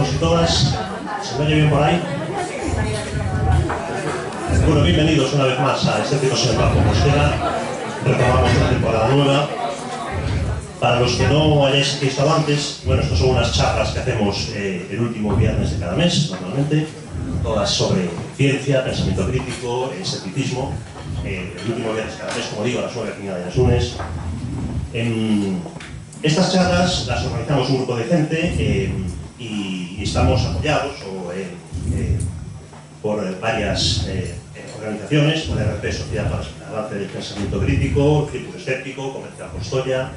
todos y todas. ¿Se me oye bien por ahí? Bueno, bienvenidos una vez más a Escépticos en el Campo Compostela. Retomamos una temporada nueva. Para los que no hayáis estado antes, bueno, estas son unas charlas que hacemos el último viernes de cada mes, normalmente, todas sobre ciencia, pensamiento crítico, escepticismo. El último viernes de cada mes, como digo, a las 9 aquí en Ayasunes. Estas charlas las organizamos un grupo de gente y estamos apoyados por varias organizaciones, por RP, Sociedad para el Avance del Pensamiento Crítico, Círculo Escéptico, Comercial Custodia,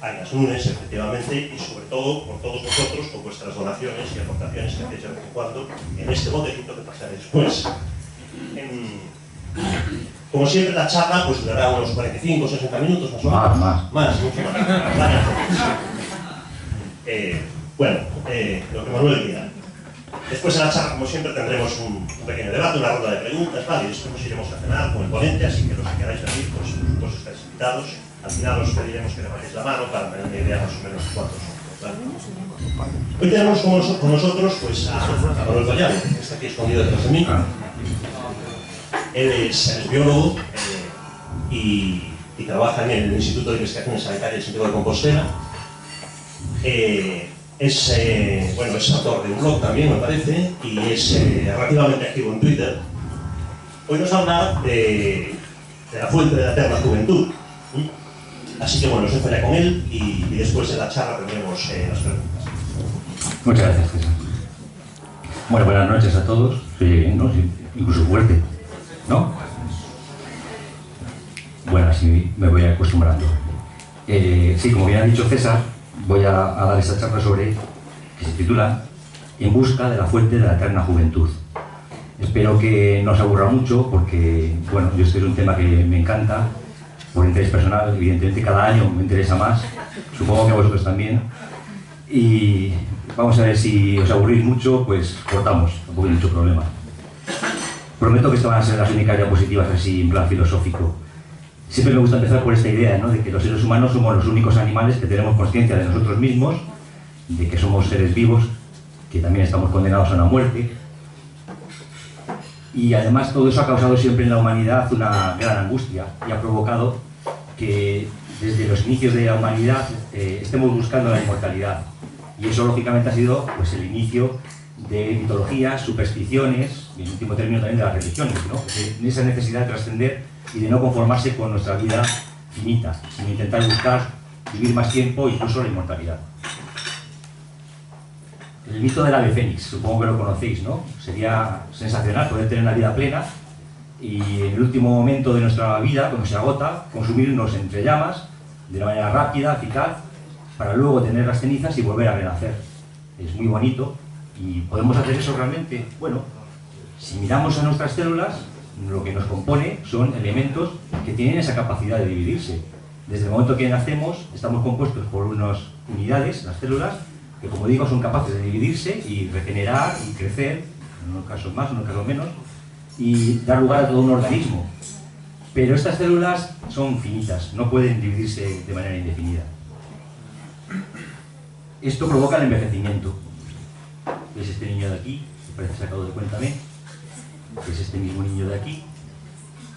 Ayasunes, efectivamente, y sobre todo por todos vosotros, con vuestras donaciones y aportaciones que hacéis de vez en cuando en este botecito que pasaré después. Como siempre, la charla pues durará unos 45 o 60 minutos, más o menos. Más, mucho más. Bueno, lo que Manuel diga. Después de la charla, como siempre, tendremos un pequeño debate, una ronda de preguntas, ¿vale? Y después nos iremos a cenar con el ponente, así que los que queráis venir, pues vosotros estáis invitados. Al final os pediremos que levantéis la mano para tener una idea más o menos de cuántos son, ¿vale? Hoy tenemos con nosotros pues, a Manuel Collado, que está aquí escondido detrás de mí. Él es biólogo y trabaja en el Instituto de Investigaciones Sanitarias del Santiago de Compostela. Es autor de un blog también, me parece, y es relativamente activo en Twitter. Hoy nos habla de la fuente de la eterna juventud. Así que bueno, os dejo ya con él y después de la charla tendremos las preguntas. Muchas gracias, César. Bueno, buenas noches a todos. Se oye bien, ¿no? Sí, incluso fuerte, ¿no? Bueno, así me voy acostumbrando. Sí, como bien ha dicho César, voy a dar esta charla que se titula En busca de la fuente de la eterna juventud. Espero que no os aburra mucho porque, bueno, yo este es un tema que me encanta, por interés personal, evidentemente cada año me interesa más, supongo que a vosotros también, y vamos a ver si os aburrís mucho, pues cortamos, tampoco hay mucho problema. Prometo que estas van a ser las únicas diapositivas así en plan filosófico. Siempre me gusta empezar por esta idea, ¿no?, de que los seres humanos somos los únicos animales que tenemos conciencia de nosotros mismos, de que somos seres vivos, que también estamos condenados a una muerte. Y además todo eso ha causado siempre en la humanidad una gran angustia y ha provocado que desde los inicios de la humanidad estemos buscando la inmortalidad. Y eso lógicamente ha sido pues, el inicio de mitologías, supersticiones y en último término también de las religiones, ¿no? En esa necesidad de trascender y de no conformarse con nuestra vida finita, sino intentar buscar vivir más tiempo, incluso la inmortalidad. El mito del ave fénix, supongo que lo conocéis, ¿no? Sería sensacional poder tener una vida plena y en el último momento de nuestra vida, cuando se agota, consumirnos entre llamas de una manera rápida, eficaz, para luego tener las cenizas y volver a renacer. Es muy bonito y ¿podemos hacer eso realmente? Bueno, si miramos a nuestras células, lo que nos compone son elementos que tienen esa capacidad de dividirse. Desde el momento que nacemos, estamos compuestos por unas unidades, las células, que como digo son capaces de dividirse y regenerar y crecer, en unos casos más, en unos casos menos, y dar lugar a todo un organismo. Pero estas células son finitas, no pueden dividirse de manera indefinida. Esto provoca el envejecimiento. ¿Ves este niño de aquí? Que parece sacado de Cuéntame. Que es este mismo niño de aquí.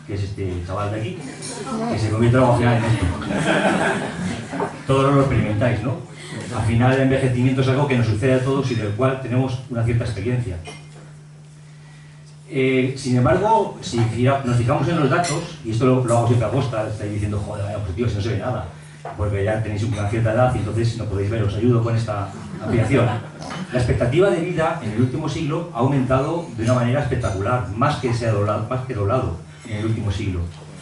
Que es este chaval de aquí. Que se convierte al final en esto. Todos lo experimentáis, ¿no? Al final el envejecimiento es algo que nos sucede a todos y del cual tenemos una cierta experiencia. Sin embargo, si nos fijamos en los datos, y esto lo hago siempre a posta, estáis diciendo, joder, vaya positivo, si no se ve nada, porque ya tenéis una cierta edad y entonces no podéis ver, os ayudo con esta ampliación. La expectativa de vida en el último siglo ha aumentado de una manera espectacular, más que doblado en el último siglo.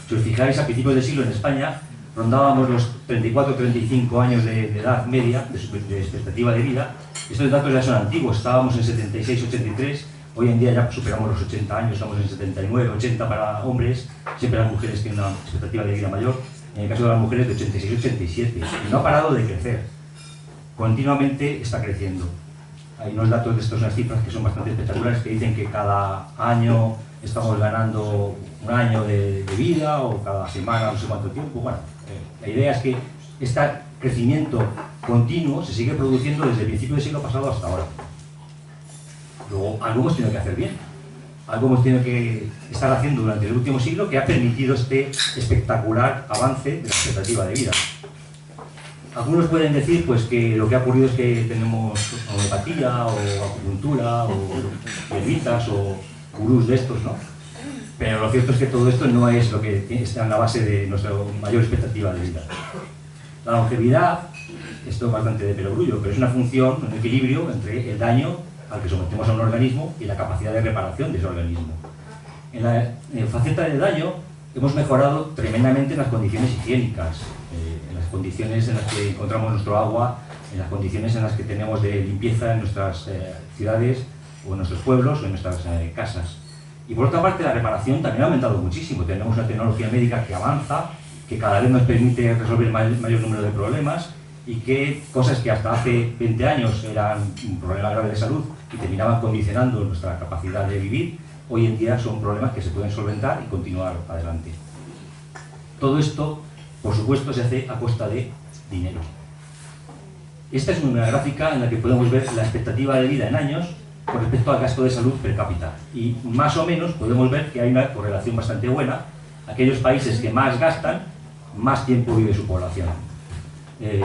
Si os fijáis, a principios del siglo en España rondábamos los 34 o 35 años de edad media de expectativa de vida. Estos datos ya son antiguos, estábamos en 76, 83, hoy en día ya superamos los 80 años, estamos en 79, 80 para hombres, siempre las mujeres tienen una expectativa de vida mayor, en el caso de las mujeres de 86, 87, y no ha parado de crecer, continuamente está creciendo. Hay unos datos de estos, unas cifras que son bastante espectaculares, que dicen que cada año estamos ganando un año de vida, o cada semana, no sé cuánto tiempo. Bueno, la idea es que este crecimiento continuo se sigue produciendo desde el principio del siglo pasado hasta ahora. Luego, algo hemos tenido que hacer bien. Algo hemos tenido que estar haciendo durante el último siglo que ha permitido este espectacular avance de la expectativa de vida. Algunos pueden decir pues, que lo que ha ocurrido es que tenemos homeopatía o acupuntura o hierbitas o gurús de estos, ¿no? Pero lo cierto es que todo esto no es lo que está en la base de nuestra mayor expectativa de vida. La longevidad, esto es bastante de perogrullo, pero es una función, un equilibrio entre el daño al que sometemos a un organismo y la capacidad de reparación de ese organismo. En la faceta del daño hemos mejorado tremendamente en las condiciones higiénicas, en las condiciones en las que encontramos nuestro agua, en las condiciones en las que tenemos de limpieza en nuestras ciudades o en nuestros pueblos o en nuestras casas. Y por otra parte, la reparación también ha aumentado muchísimo. Tenemos una tecnología médica que avanza, que cada vez nos permite resolver mayor número de problemas y que cosas que hasta hace 20 años eran un problema grave de salud y terminaban condicionando nuestra capacidad de vivir, hoy en día son problemas que se pueden solventar y continuar adelante. Todo esto, por supuesto, se hace a costa de dinero. Esta es una gráfica en la que podemos ver la expectativa de vida en años con respecto al gasto de salud per cápita. Y más o menos podemos ver que hay una correlación bastante buena. Aquellos países que más gastan, más tiempo vive su población.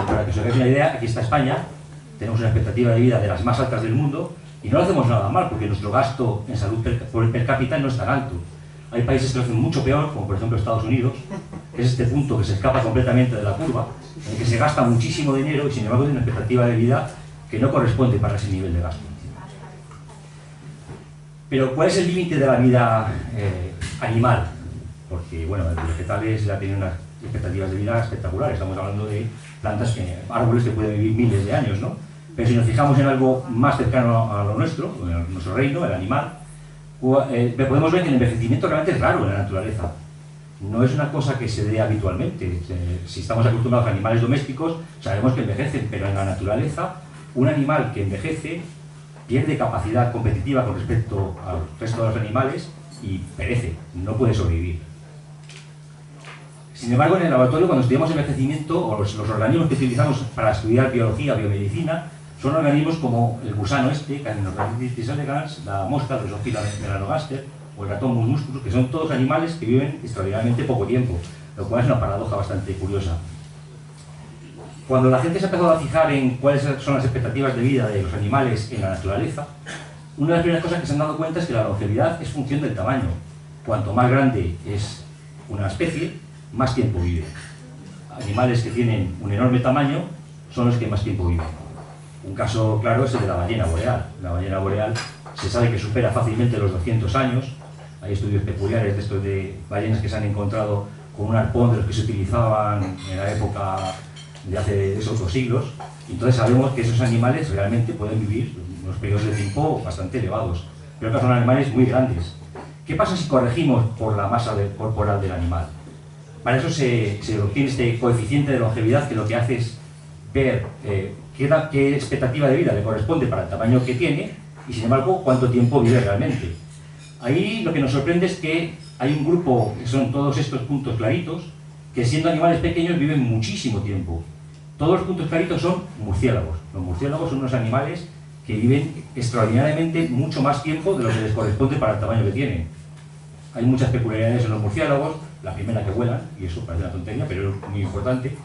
Para que os hagáis una idea, aquí está España, tenemos una expectativa de vida de las más altas del mundo y no lo hacemos nada mal porque nuestro gasto en salud per cápita no es tan alto. Hay países que lo hacen mucho peor, como por ejemplo Estados Unidos, que es este punto que se escapa completamente de la curva, en el que se gasta muchísimo dinero y sin embargo tiene una expectativa de vida que no corresponde para ese nivel de gasto. Pero ¿cuál es el límite de la vida animal? Porque bueno, los vegetales ya tienen unas expectativas de vida espectaculares, estamos hablando de plantas, árboles que pueden vivir miles de años, ¿no? Pero si nos fijamos en algo más cercano a lo nuestro, en nuestro reino, el animal, podemos ver que el envejecimiento realmente es raro en la naturaleza. No es una cosa que se dé habitualmente. Si estamos acostumbrados a animales domésticos, sabemos que envejecen, pero en la naturaleza, un animal que envejece pierde capacidad competitiva con respecto al resto de los animales y perece, no puede sobrevivir. Sin embargo, en el laboratorio, cuando estudiamos envejecimiento, o los organismos que utilizamos para estudiar biología, biomedicina, son organismos como el gusano este, Caenorhabditis elegans, la mosca, Drosophila melanogaster, o el ratón Mus musculus, que son todos animales que viven extraordinariamente poco tiempo, lo cual es una paradoja bastante curiosa. Cuando la gente se ha empezado a fijar en cuáles son las expectativas de vida de los animales en la naturaleza, una de las primeras cosas que se han dado cuenta es que la longevidad es función del tamaño. Cuanto más grande es una especie, más tiempo vive. Animales que tienen un enorme tamaño son los que más tiempo viven. Un caso claro es el de la ballena boreal. La ballena boreal se sabe que supera fácilmente los 200 años. Hay estudios peculiares de estos de ballenas que se han encontrado con un arpón de los que se utilizaban en la época de hace esos 2 siglos. Entonces sabemos que esos animales realmente pueden vivir unos periodos de tiempo bastante elevados, pero que son animales muy grandes. ¿Qué pasa si corregimos por la masa corporal del animal? Para eso se obtiene este coeficiente de longevidad que lo que hace es ver qué expectativa de vida le corresponde para el tamaño que tiene y sin embargo cuánto tiempo vive realmente. Ahí lo que nos sorprende es que hay un grupo, que son todos estos puntos claritos, que siendo animales pequeños viven muchísimo tiempo. Todos los puntos claritos son murciélagos. Los murciélagos son unos animales que viven extraordinariamente mucho más tiempo de lo que les corresponde para el tamaño que tienen. Hay muchas peculiaridades en los murciélagos, la primera que vuelan, y eso parece una tontería, pero es muy importante.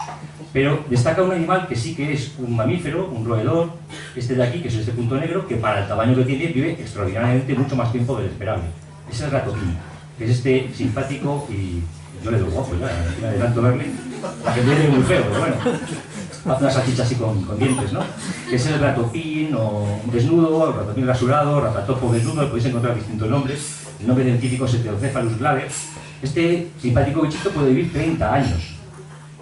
Pero destaca un animal que sí que es un mamífero, un roedor, este de aquí, que es este punto negro, que para el tamaño que tiene vive extraordinariamente mucho más tiempo del esperable. Es el ratopín, que es este simpático y yo le doy guapo ya, de tanto verle, la que viene muy feo, pero bueno, hace una salchicha así con dientes, ¿no? Que es el ratopín o desnudo, el ratopín rasurado, ratatopo desnudo, le podéis encontrar distintos nombres. El nombre científico es Heterocephalus glabrer. Este simpático bichito puede vivir 30 años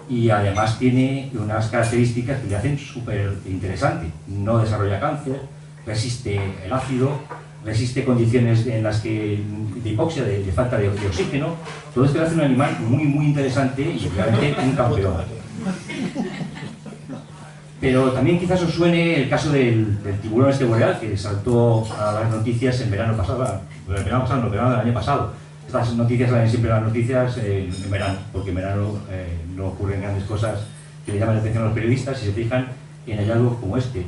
y además tiene unas características que le hacen súper interesante. No desarrolla cáncer, resiste el ácido, resiste condiciones en las que de hipoxia, de falta de oxígeno. Todo esto le hace un animal muy interesante y realmente un campeón. Pero también quizás os suene el caso del tiburón este boreal que saltó a las noticias en verano pasado, el verano del año pasado. Estas noticias salen siempre las noticias en verano, porque en verano no ocurren grandes cosas que le llaman la atención a los periodistas y se fijan en hallazgos como este.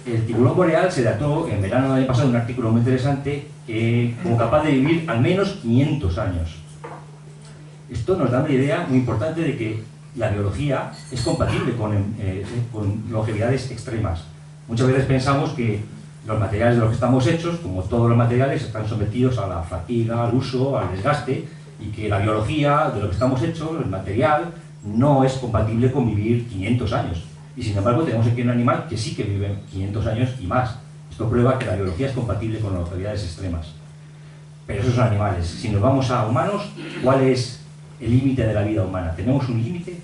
el tiburón boreal se dató en verano del año pasado en un artículo muy interesante como capaz de vivir al menos 500 años. Esto nos da una idea muy importante de que la biología es compatible con longevidades extremas. Muchas veces pensamos que los materiales de los que estamos hechos, como todos los materiales, están sometidos a la fatiga, al uso, al desgaste, y que la biología de lo que estamos hechos, el material, no es compatible con vivir 500 años. Y sin embargo tenemos aquí un animal que sí que vive 500 años y más. Esto prueba que la biología es compatible con longevidades extremas. Pero esos son animales. Si nos vamos a humanos, ¿cuál es el límite de la vida humana? ¿Tenemos un límite?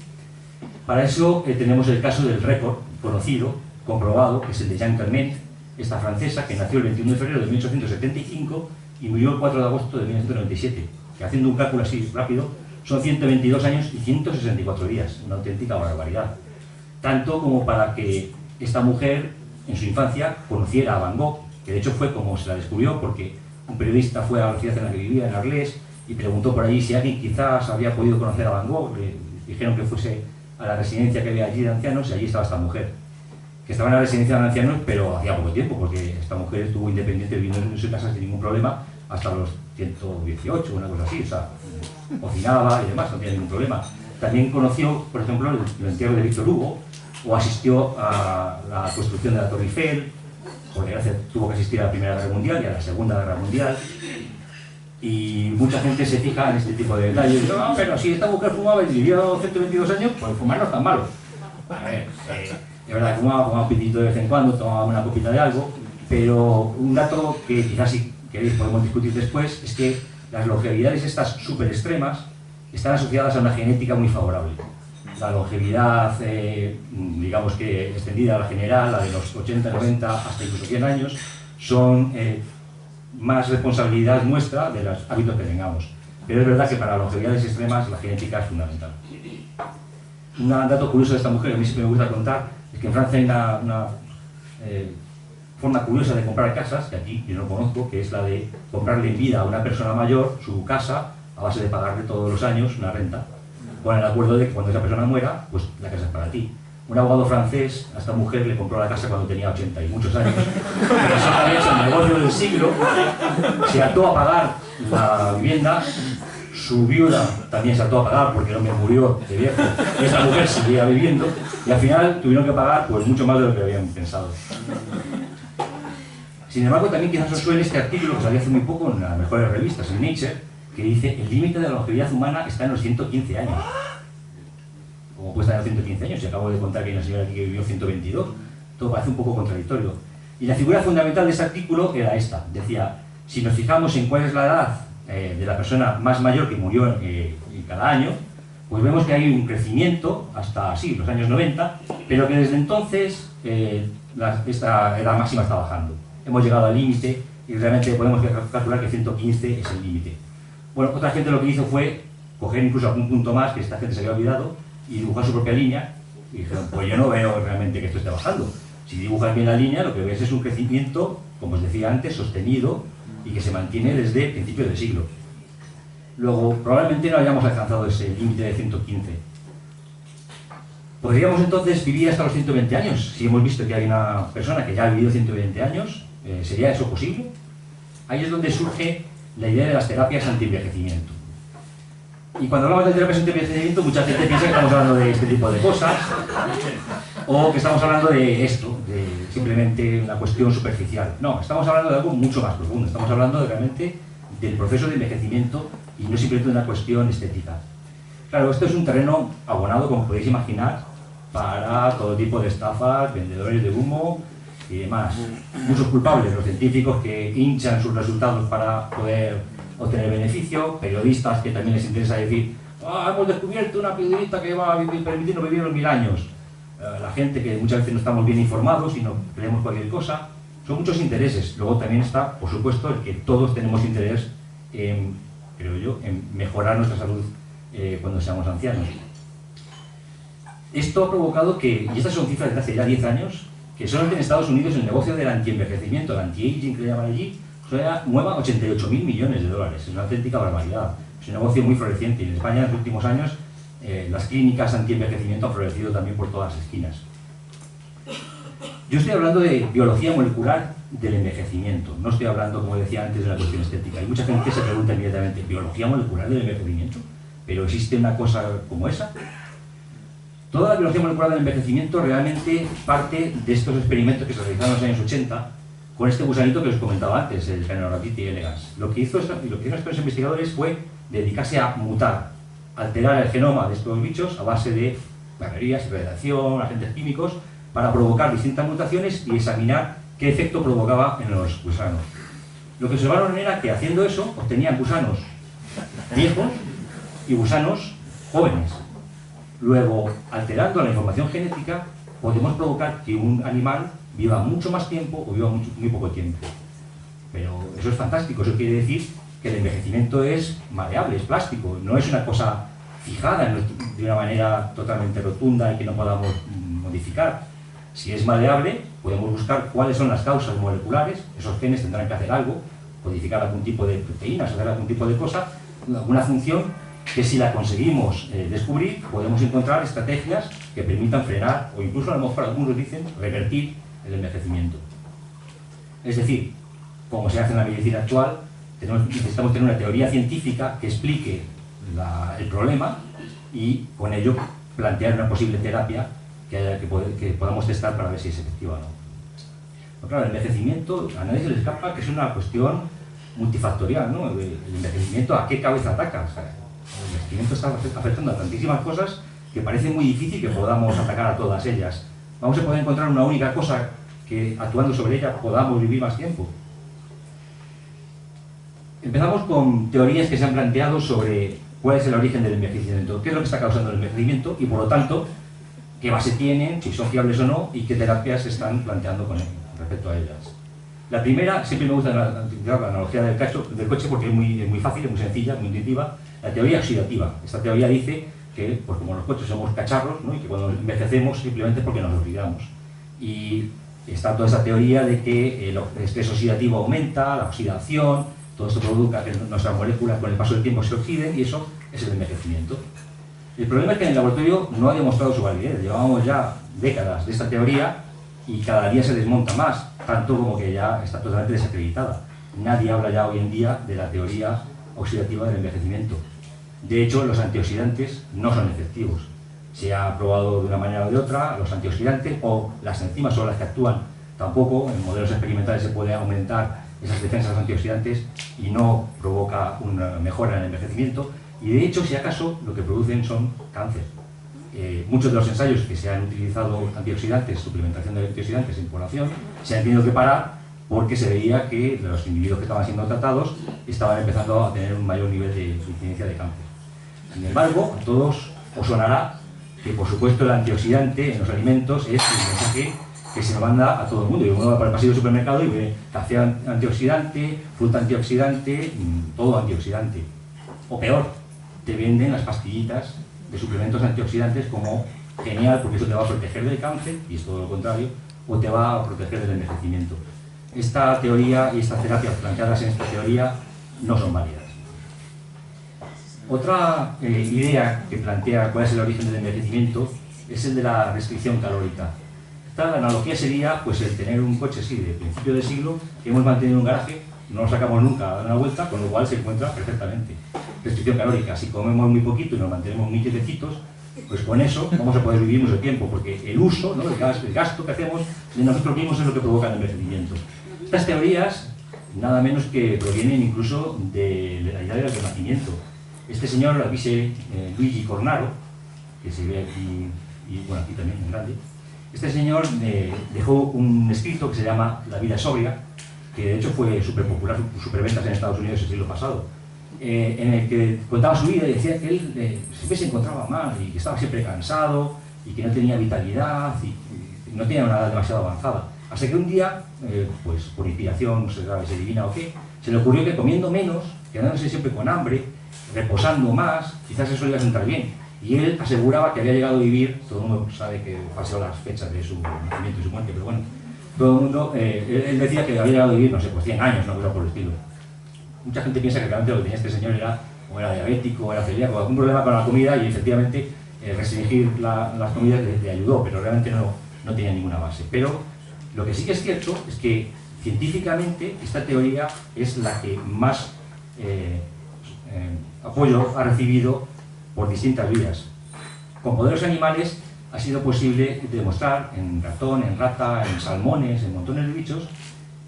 Para eso tenemos el caso del récord conocido, comprobado, que es el de Jeanne Calment, esta francesa que nació el 21 de febrero de 1875 y murió el 4 de agosto de 1997, que haciendo un cálculo así rápido, son 122 años y 164 días, una auténtica barbaridad. Tanto como para que esta mujer, en su infancia, conociera a Van Gogh, que de hecho fue como se la descubrió, porque un periodista fue a la ciudad en la que vivía, en Arles, y preguntó por allí si alguien quizás había podido conocer a Van Gogh. Le dijeron que fuese a la residencia que había allí de ancianos, y allí estaba esta mujer, que estaba en la residencia de ancianos, pero hacía poco tiempo, porque esta mujer estuvo independiente viviendo en su casa sin ningún problema hasta los 118, una cosa así, o sea, cocinaba y demás, no tenía ningún problema. También conoció, por ejemplo, el entierro de Víctor Hugo, o asistió a la construcción de la Torre Eiffel, porque tuvo que asistir a la Primera Guerra Mundial y a la Segunda Guerra Mundial. Y mucha gente se fija en este tipo de detalles. No, pero si esta mujer fumaba y vivió 122 años, pues fumar no es tan malo. A ver, es verdad que fumaba un pitito de vez en cuando, tomaba una copita de algo, pero un dato que quizás si queréis podemos discutir después es que las longevidades estas súper extremas están asociadas a una genética muy favorable. La longevidad, digamos que extendida, la general, la de los 80, 90, hasta incluso 100 años, son más responsabilidad nuestra de los hábitos que tengamos. Pero es verdad que para longevidades extremas la genética es fundamental. Un dato curioso de esta mujer que a mí siempre me gusta contar es que en Francia hay una forma curiosa de comprar casas, que aquí yo no conozco, que es la de comprarle en vida a una persona mayor su casa a base de pagarle todos los años una renta, con el acuerdo de que cuando esa persona muera, pues la casa es para ti. Un abogado francés a esta mujer le compró la casa cuando tenía 80 y muchos años, pero eso también es el negocio del siglo, se ató a pagar la vivienda, su viuda también se ató a pagar porque el hombre murió de viejo, esa mujer seguía viviendo y al final tuvieron que pagar pues mucho más de lo que habían pensado. Sin embargo, también quizás os suene este artículo que salió hace muy poco en las mejores revistas, en Nature, que dice el límite de la longevidad humana está en los 115 años. ¿Cómo puede estar en los 115 años? Si acabo de contar que hay una señora aquí que vivió 122, todo parece un poco contradictorio. Y la figura fundamental de ese artículo era esta. Decía, si nos fijamos en cuál es la edad de la persona más mayor que murió cada año, pues vemos que hay un crecimiento hasta sí, los años 90, pero que desde entonces esta edad máxima está bajando. Hemos llegado al límite y realmente podemos calcular que 115 es el límite. Bueno, otra gente lo que hizo fue coger incluso algún punto más que esta gente se había olvidado y dibujar su propia línea y dijeron, pues yo no veo realmente que esto esté bajando. Si dibujas bien la línea, lo que ves es un crecimiento, como os decía antes, sostenido y que se mantiene desde principios del siglo. Luego, probablemente no hayamos alcanzado ese límite de 115. ¿Podríamos entonces vivir hasta los 120 años? Si hemos visto que hay una persona que ya ha vivido 120 años, ¿sería eso posible? Ahí es donde surge la idea de las terapias anti-envejecimiento. Y cuando hablamos de terapias anti-envejecimiento, mucha gente piensa que estamos hablando de este tipo de cosas, o que estamos hablando de esto, de simplemente una cuestión superficial. No, estamos hablando de algo mucho más profundo. Estamos hablando realmente del proceso de envejecimiento y no simplemente de una cuestión estética. Claro, esto es un terreno abonado, como podéis imaginar, para todo tipo de estafas, vendedores de humo y demás. Muchos culpables, los científicos que hinchan sus resultados para poder obtener beneficio, periodistas que también les interesa decir hemos descubierto una piedrita que va a permitirnos vivir los 1000 años. La gente que muchas veces no estamos bien informados y no creemos cualquier cosa. Son muchos intereses. Luego también está, por supuesto, el que todos tenemos interés en, creo yo, en mejorar nuestra salud cuando seamos ancianos. Esto ha provocado que, y estas son cifras de hace ya 10 años, que solamente en Estados Unidos el negocio del anti-envejecimiento, el anti-aging que le llaman allí, mueva 88.000 millones de dólares. Es una auténtica barbaridad. Es un negocio muy floreciente y en España en los últimos años las clínicas anti-envejecimiento han florecido también por todas las esquinas. Yo estoy hablando de biología molecular del envejecimiento, no estoy hablando, como decía antes, de la cuestión estética. Hay mucha gente que se pregunta inmediatamente, ¿biología molecular del envejecimiento? ¿Pero existe una cosa como esa? Toda la biología molecular del envejecimiento realmente parte de estos experimentos que se realizaron en los años 80 con este gusanito que os comentaba antes, el Caenorhabditis elegans. Lo que hicieron estos investigadores fue dedicarse a mutar, alterar el genoma de estos bichos a base de bacterias, radiación, agentes químicos, para provocar distintas mutaciones y examinar qué efecto provocaba en los gusanos. Lo que observaron era que haciendo eso obtenían gusanos viejos y gusanos jóvenes. Luego, alterando la información genética, podemos provocar que un animal viva mucho más tiempo o viva muy poco tiempo. Pero eso es fantástico, eso quiere decir que el envejecimiento es maleable, es plástico, no es una cosa fijada de una manera totalmente rotunda y que no podamos modificar. Si es maleable, podemos buscar cuáles son las causas moleculares, esos genes tendrán que hacer algo, codificar algún tipo de proteínas, hacer algún tipo de cosa, alguna función que si la conseguimos descubrir, podemos encontrar estrategias que permitan frenar, o incluso a lo mejor algunos dicen, revertir el envejecimiento. Es decir, como se hace en la medicina actual, necesitamos tener una teoría científica que explique el problema y con ello plantear una posible terapia que podamos testar para ver si es efectiva o no. Pero claro, el envejecimiento, a nadie se le escapa que es una cuestión multifactorial, ¿no? El envejecimiento, ¿a qué cabeza ataca? O sea, el envejecimiento está afectando a tantísimas cosas que parece muy difícil que podamos atacar a todas ellas. Vamos a poder encontrar una única cosa que, actuando sobre ella, podamos vivir más tiempo. Empezamos con teorías que se han planteado sobre cuál es el origen del envejecimiento, qué es lo que está causando el envejecimiento y, por lo tanto, qué base tienen, si son fiables o no, y qué terapias se están planteando con respecto a ellas. La primera, siempre me gusta utilizar la analogía del coche porque es muy fácil, es muy sencilla, muy intuitiva, la teoría oxidativa. Esta teoría dice que, pues como los coches somos cacharros, ¿no? Y que cuando envejecemos simplemente es porque nos oxidamos. Y está toda esa teoría de que el estrés oxidativo aumenta, la oxidación, todo esto provoca que nuestras moléculas con el paso del tiempo se oxiden y eso es el envejecimiento. El problema es que en el laboratorio no ha demostrado su validez. Llevamos ya décadas de esta teoría y cada día se desmonta más, tanto como que ya está totalmente desacreditada. Nadie habla ya hoy en día de la teoría oxidativa del envejecimiento. De hecho, los antioxidantes no son efectivos. Se ha probado de una manera o de otra, los antioxidantes o las enzimas sobre las que actúan tampoco. En modelos experimentales se puede aumentar esas defensas antioxidantes y no provoca una mejora en el envejecimiento. Y de hecho, si acaso, lo que producen son cáncer. Muchos de los ensayos que se han utilizado antioxidantes, suplementación de antioxidantes en población, se han tenido que parar porque se veía que los individuos que estaban siendo tratados estaban empezando a tener un mayor nivel de incidencia de cáncer. Sin embargo, a todos os sonará que, por supuesto, el antioxidante en los alimentos es un mensaje que se manda a todo el mundo. Y uno va por el pasillo del supermercado y ve café antioxidante, fruta antioxidante, todo antioxidante. O peor, te venden las pastillitas de suplementos antioxidantes como genial porque eso te va a proteger del cáncer, y es todo lo contrario, o te va a proteger del envejecimiento. Esta teoría y estas terapias planteadas en esta teoría no son válidas. Otra idea que plantea cuál es el origen del envejecimiento es el de la restricción calórica. La analogía sería pues el tener un coche así de principio de siglo que hemos mantenido en un garaje, no lo sacamos nunca a dar una vuelta, con lo cual se encuentra perfectamente. Restricción calórica, si comemos muy poquito y nos mantenemos muy quietecitos, pues con eso vamos a poder vivir mucho tiempo, porque el uso, ¿no? el gasto que hacemos de nosotros mismos es lo que provoca el envejecimiento. Estas teorías, nada menos que provienen incluso de la idea del renacimiento. Este señor, aquí se Luigi Cornaro, que se ve aquí, y bueno, aquí también en grande, este señor dejó un escrito que se llama La vida sobria, que de hecho fue súper popular, superventas en Estados Unidos el siglo pasado, en el que contaba su vida y decía que él siempre se encontraba mal y que estaba siempre cansado y que no tenía vitalidad y no tenía una edad demasiado avanzada. Hasta que un día, pues por inspiración, no sé si divina o qué, se le ocurrió que comiendo menos, quedándose siempre con hambre, reposando más, quizás eso le iba a sentar bien. Y él aseguraba que había llegado a vivir, todo el mundo sabe que paseó las fechas de su nacimiento y su muerte, pero bueno, todo el mundo, él decía que había llegado a vivir, no sé, pues 100 años, no cosa por el estilo. Mucha gente piensa que realmente lo que tenía este señor era, o era diabético, o era celíaco, algún problema con la comida, y efectivamente restringir las comidas le ayudó, pero realmente no tenía ninguna base. Pero Lo que sí que es cierto es que científicamente esta teoría es la que más apoyo ha recibido por distintas vías. Con modelos animales ha sido posible demostrar en ratón, en rata, en salmones, en montones de bichos,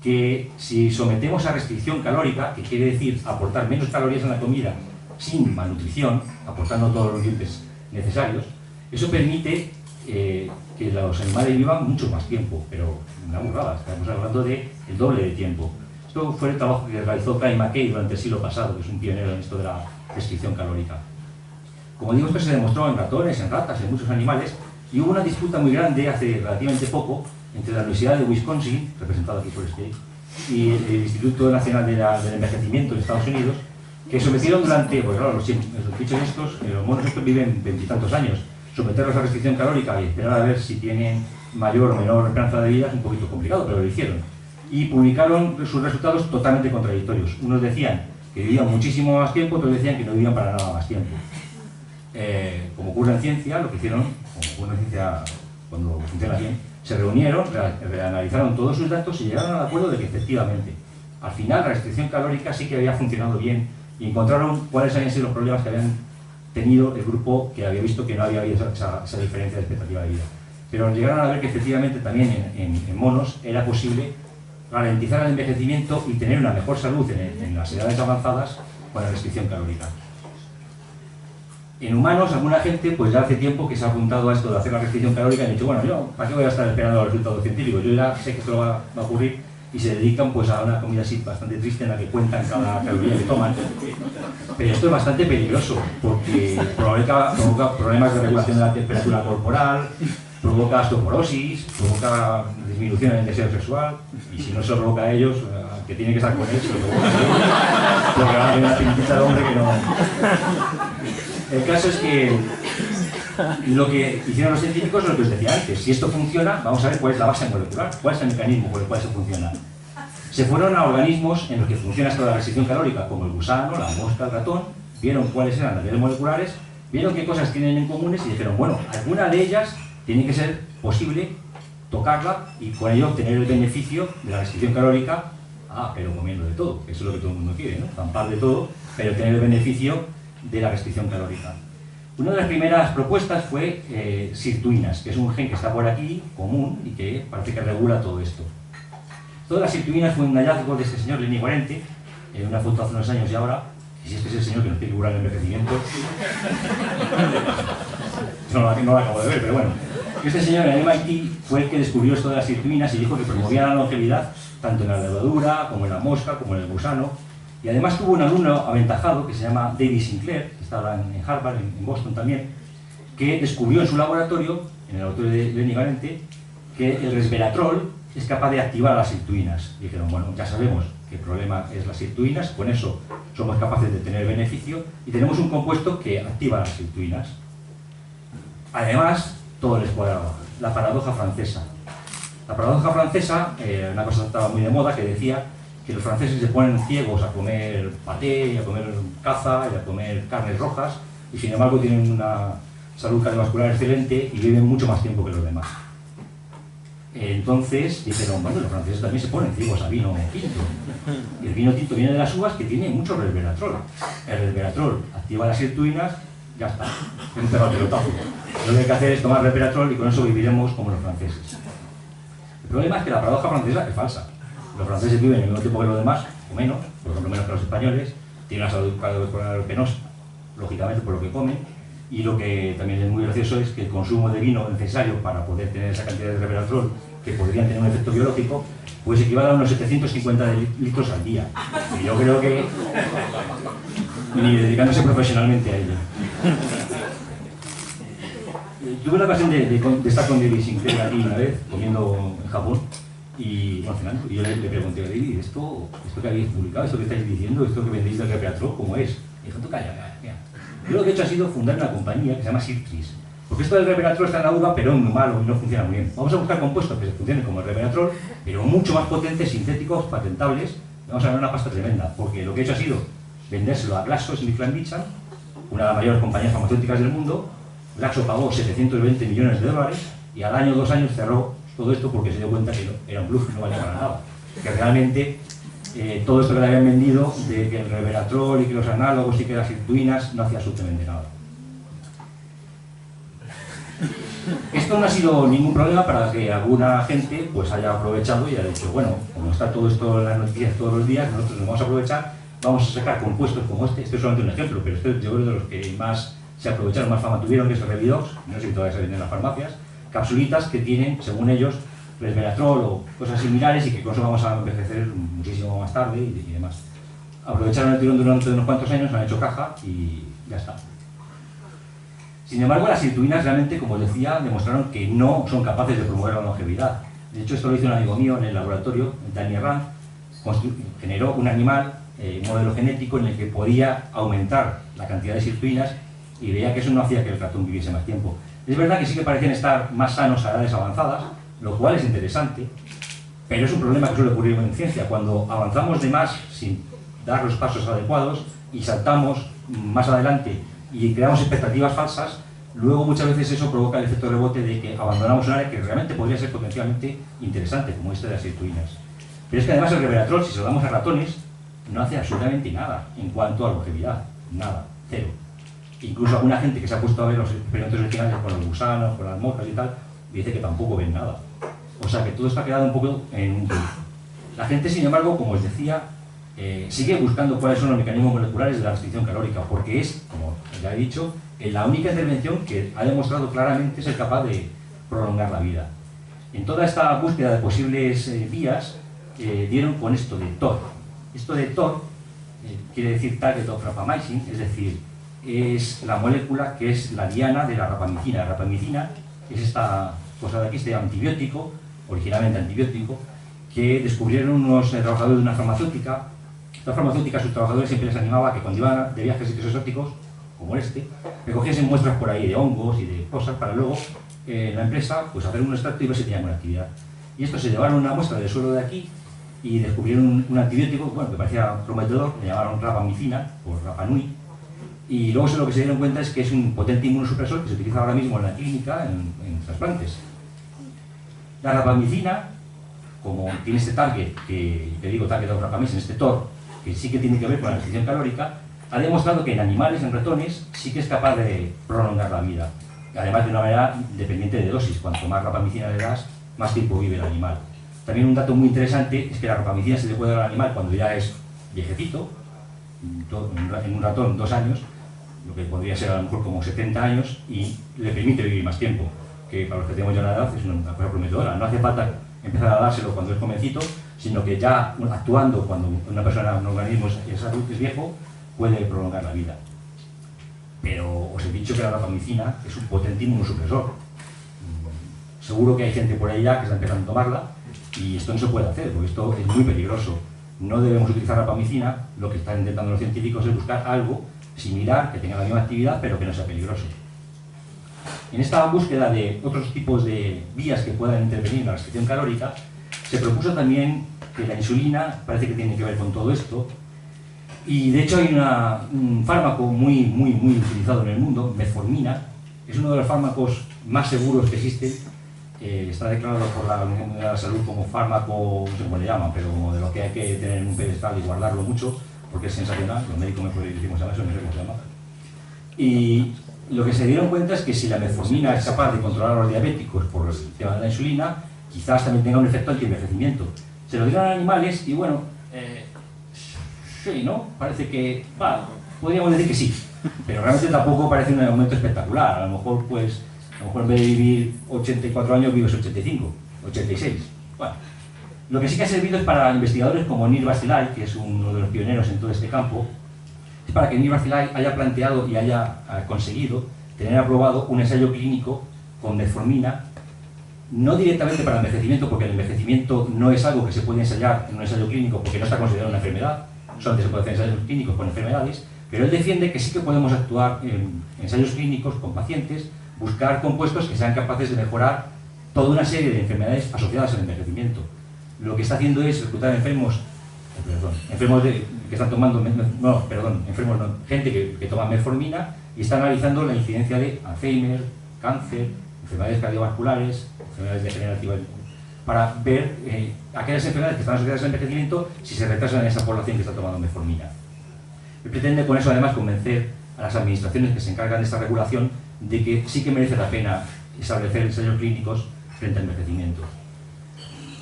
que si sometemos a restricción calórica, que quiere decir aportar menos calorías en la comida sin malnutrición, aportando todos los nutrientes necesarios, eso permite que los animales vivan mucho más tiempo, pero una burrada, estamos hablando del doble de tiempo. Esto fue el trabajo que realizó Kyle McKay durante el siglo pasado, que es un pionero en esto de la restricción calórica. Como digo, esto se demostró en ratones, en ratas, en muchos animales, y hubo una disputa muy grande hace relativamente poco entre la Universidad de Wisconsin, representada aquí por este, y el Instituto Nacional del Envejecimiento de Estados Unidos, que sometieron durante, pues claro, los bichos estos, los monos estos viven 20 y tantos años, someterlos a restricción calórica y esperar a ver si tienen mayor o menor esperanza de vida es un poquito complicado, pero lo hicieron. Y publicaron sus resultados totalmente contradictorios. Unos decían que vivían muchísimo más tiempo, otros decían que no vivían para nada más tiempo. Como ocurre en ciencia, lo que hicieron, como ocurre en ciencia cuando funciona bien, se reunieron, reanalizaron todos sus datos y llegaron al acuerdo de que efectivamente, al final la restricción calórica sí que había funcionado bien y encontraron cuáles habían sido los problemas que habían tenido el grupo que había visto que no había habido esa diferencia de expectativa de vida. Pero llegaron a ver que efectivamente también en monos era posible ralentizar el envejecimiento y tener una mejor salud en las edades avanzadas con la restricción calórica. En humanos, alguna gente pues ya hace tiempo que se ha apuntado a esto de hacer la restricción calórica y han dicho, bueno, yo, ¿para qué voy a estar esperando los resultados científicos? Yo ya sé que esto va a ocurrir, y se dedican pues a una comida así bastante triste en la que cuentan cada caloría que toman. Pero esto es bastante peligroso porque provoca problemas de regulación de la temperatura corporal, provoca osteoporosis, provoca disminución en el deseo sexual, y si no se lo provoca a ellos, que tiene que estar con él, se lo provoca a ellos, porque va a tener una pinita de hombre que no... El caso es que lo que hicieron los científicos es lo que os decía antes. Si esto funciona, vamos a ver cuál es la base molecular, cuál es el mecanismo por el cual eso funciona. Se fueron a organismos en los que funciona esto de la restricción calórica, como el gusano, la mosca, el ratón, vieron cuáles eran las redes moleculares, vieron qué cosas tienen en comunes y dijeron, bueno, alguna de ellas tiene que ser posible tocarla y con ello obtener el beneficio de la restricción calórica, pero comiendo de todo, que eso es lo que todo el mundo quiere, ¿no? Zampar de todo, pero tener el beneficio de la restricción calórica. Una de las primeras propuestas fue sirtuinas, que es un gen que está por aquí, común, y que parece que regula todo esto. Todas las sirtuinas fue un hallazgo de este señor Lenny Guarente, en una foto hace unos años y ahora, y si es que es el señor que nos tiene que curar el envejecimiento. No la acabo de ver, pero bueno. Este señor en el MIT fue el que descubrió esto de las sirtuinas y dijo que promovían la longevidad tanto en la levadura, como en la mosca, como en el gusano. Y además tuvo un alumno aventajado que se llama David Sinclair, que estaba en Harvard, en Boston también, que descubrió en su laboratorio, en el laboratorio de Lenny Guarente, que el resveratrol es capaz de activar las sirtuinas. Y dijeron, bueno, ya sabemos que el problema es las sirtuinas, con eso somos capaces de tener beneficio y tenemos un compuesto que activa las sirtuinas. Además, todo les cuadraba. La paradoja francesa. La paradoja francesa, una cosa que estaba muy de moda, que decía que los franceses se ponen ciegos a comer paté, y a comer caza, y a comer carnes rojas, y sin embargo tienen una salud cardiovascular excelente y viven mucho más tiempo que los demás. Entonces dijeron, bueno, los franceses también se ponen ciegos a vino tinto. Y el vino tinto viene de las uvas, que tiene mucho resveratrol. El resveratrol activa las sirtuinas, ya está, es un pelotazo. Lo que hay que hacer es tomar resveratrol y con eso viviremos como los franceses. El problema es que la paradoja francesa es falsa. Los franceses viven el mismo tiempo que los demás, o menos, por ejemplo menos que los españoles, tienen una salud cardiovascular penosa, lógicamente por lo que comen, y lo que también es muy gracioso es que el consumo de vino necesario para poder tener esa cantidad de resveratrol que podrían tener un efecto biológico, pues equivale a unos 750 litros al día. Y yo creo que ni dedicándose profesionalmente a ello. Tuve la ocasión de estar con David Sinclair aquí una vez, comiendo en Japón, y bueno, cenando, y yo le pregunté a David, ¿esto que habéis publicado, esto que estáis diciendo, esto que vendéis del resveratrol, cómo es? Y dijo, tú calla. Yo lo que he hecho ha sido fundar una compañía que se llama Sirtris, porque esto del resveratrol está en la uva, pero es muy malo y no funciona muy bien. Vamos a buscar compuestos que funcionen como el resveratrol, pero mucho más potentes, sintéticos, patentables, y vamos a ganar una pasta tremenda, porque lo que he hecho ha sido vendérselo a GlaxoSmithKline, una de las mayores compañías farmacéuticas del mundo. Glaxo pagó 720 millones de dólares y al año, 2 años cerró todo esto porque se dio cuenta que era un bluff, no valía para nada. Que realmente todo esto que le habían vendido, de que el resveratrol y que los análogos y que las sirtuinas, no hacía absolutamente nada. Esto no ha sido ningún problema para que alguna gente pues haya aprovechado y haya dicho, bueno, como está todo esto en las noticias todos los días, nosotros nos vamos a aprovechar, vamos a sacar compuestos como este es solamente un ejemplo, pero este yo creo de los que más se aprovecharon, más fama tuvieron, que es el Revidox, no sé si todavía se venden en las farmacias, capsulitas que tienen, según ellos, resveratrol o cosas similares y que con eso vamos a envejecer muchísimo más tarde y demás. Aprovecharon el tirón durante unos cuantos años, han hecho caja y ya está. Sin embargo, las sirtuinas realmente, como os decía, demostraron que no son capaces de promover la longevidad. De hecho, esto lo hizo un amigo mío en el laboratorio, Daniel Rand, generó un animal, un modelo genético en el que podía aumentar la cantidad de sirtuinas y veía que eso no hacía que el ratón viviese más tiempo. Es verdad que sí que parecían estar más sanos a edades avanzadas, lo cual es interesante, pero es un problema que suele ocurrir en ciencia. Cuando avanzamos de más sin dar los pasos adecuados y saltamos más adelante y creamos expectativas falsas, luego muchas veces eso provoca el efecto rebote de que abandonamos un área que realmente podría ser potencialmente interesante, como esta de las sirtuinas. Pero es que además el resveratrol, si se lo damos a ratones, no hace absolutamente nada en cuanto a longevidad, nada, cero. Incluso alguna gente que se ha puesto a ver los experimentos originales con los gusanos, con las moscas y tal, dice que tampoco ven nada. O sea que todo esto ha quedado un poco en un punto. La gente, sin embargo, como os decía, sigue buscando cuáles son los mecanismos moleculares de la restricción calórica, porque es, como ya he dicho, la única intervención que ha demostrado claramente ser capaz de prolongar la vida. En toda esta búsqueda de posibles vías, dieron con esto de TOR. Esto de TOR quiere decir Target of Rapamycin, es decir, es la molécula que es la diana de la rapamicina. La rapamicina es esta cosa de aquí, este antibiótico, originalmente antibiótico, que descubrieron unos trabajadores de una farmacéutica. Esta farmacéutica, a sus trabajadores siempre les animaba a que cuando iban de viajes a sitios exóticos, como este, recogiesen muestras por ahí de hongos y de cosas para luego en la empresa pues hacer un extracto y ver si tenían buena actividad. Y esto se llevaron una muestra del suelo de aquí y descubrieron un antibiótico, bueno, que parecía prometedor, le llamaron rapamicina, o Rapanui, y luego lo que se dieron cuenta es que es un potente inmunosupresor que se utiliza ahora mismo en la clínica en trasplantes. La rapamicina, como tiene este target, que digo target of rapamycin, este TOR, que sí que tiene que ver con la restricción calórica, ha demostrado que en animales, en ratones, sí que es capaz de prolongar la vida. Además de una manera dependiente de dosis, cuanto más rapamicina le das, más tiempo vive el animal. También un dato muy interesante es que la rapamicina se le puede dar al animal cuando ya es viejecito, en un ratón 2 años, lo que podría ser a lo mejor como 70 años, y le permite vivir más tiempo, que para los que tenemos ya una edad es una cosa prometedora. No hace falta empezar a dárselo cuando es jovencito, sino que ya actuando cuando una persona, un organismo es adulto, es viejo, puede prolongar la vida. Pero os he dicho que la rapamicina es un potente inmunosupresor. Seguro que hay gente por ahí ya que está empezando a tomarla y esto no se puede hacer, porque esto es muy peligroso. No debemos utilizar rapamicina, lo que están intentando los científicos es buscar algo similar, que tenga la misma actividad, pero que no sea peligroso. En esta búsqueda de otros tipos de vías que puedan intervenir en la restricción calórica, se propuso también que la insulina parece que tiene que ver con todo esto, y de hecho hay un fármaco muy utilizado en el mundo, metformina, es uno de los fármacos más seguros que existen, está declarado por la Organización Mundial de la Salud como fármaco, no sé cómo le llaman, pero como de lo que hay que tener en un pedestal y guardarlo mucho, porque es sensacional, los médicos me decimos eso, no sé cómo se llama. Y lo que se dieron cuenta es que si la metformina es capaz de controlar a los diabéticos por el tema de la insulina, quizás también tenga un efecto anti-envejecimiento. Se lo dieron a animales y bueno, sí, ¿no? Parece que, podríamos decir que sí, pero realmente tampoco parece un aumento espectacular. A lo mejor, pues, en vez de vivir 84 años, vives 85, 86. Bueno, lo que sí que ha servido es para investigadores como Nir Basilay, que es uno de los pioneros en todo este campo, es para que Nir Basilay haya planteado y haya conseguido tener aprobado un ensayo clínico con metformina, no directamente para el envejecimiento, porque el envejecimiento no es algo que se puede ensayar en un ensayo clínico porque no está considerado una enfermedad, solamente se puede hacer ensayos clínicos con enfermedades, pero él defiende que sí que podemos actuar en ensayos clínicos con pacientes, buscar compuestos que sean capaces de mejorar toda una serie de enfermedades asociadas al envejecimiento. Lo que está haciendo es reclutar enfermos que están tomando, gente que toma metformina y está analizando la incidencia de Alzheimer, cáncer, enfermedades cardiovasculares, enfermedades degenerativas para ver aquellas enfermedades que están asociadas al envejecimiento si se retrasan en esa población que está tomando metformina. Y pretende con eso además convencer a las administraciones que se encargan de esta regulación de que sí que merece la pena establecer ensayos clínicos frente al envejecimiento.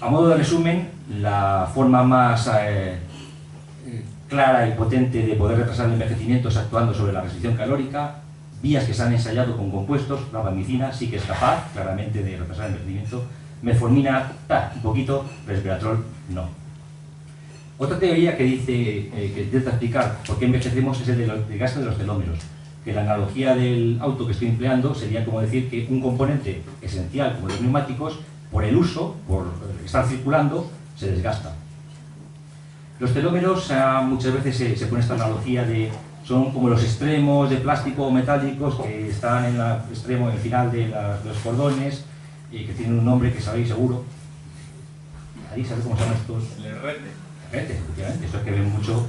A modo de resumen, la forma más clara y potente de poder retrasar el envejecimiento es actuando sobre la restricción calórica, vías que se han ensayado con compuestos. La rapamicina sí que es capaz claramente de retrasar el envejecimiento, metformina un poquito, resveratrol no. Otra teoría que dice, que intenta explicar por qué envejecemos es el del desgaste de los telómeros, que la analogía del auto que estoy empleando sería como decir que un componente esencial como los neumáticos, por el uso, por estar circulando, se desgasta. Los telómeros muchas veces se pone esta analogía de son como los extremos de plástico o metálicos que están en el extremo, en el final de los cordones y que tienen un nombre que sabéis seguro. ¿Ahí sabéis cómo se llaman estos? El herrete. Herrete, efectivamente. Eso es que ven mucho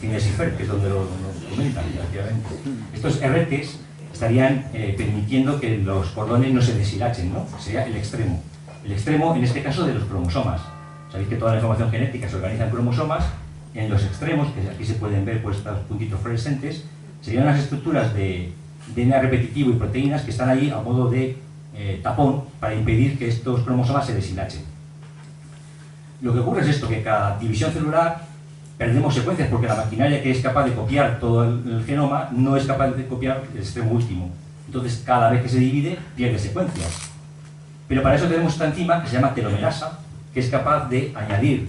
Phineas y Ferb, que es donde lo comentan, efectivamente. Estos herretes estarían permitiendo que los cordones no se deshilachen, ¿no? Sería el extremo. El extremo, en este caso, de los cromosomas. Sabéis que toda la información genética se organiza en cromosomas. En los extremos, que aquí se pueden ver pues, estos puntitos fluorescentes, serían las estructuras de DNA repetitivo y proteínas que están ahí a modo de tapón para impedir que estos cromosomas se deshilachen. Lo que ocurre es esto, que cada división celular perdemos secuencias porque la maquinaria que es capaz de copiar todo el genoma no es capaz de copiar el extremo último. Entonces, cada vez que se divide, pierde secuencias. Pero para eso tenemos esta enzima que se llama telomerasa, que es capaz de añadir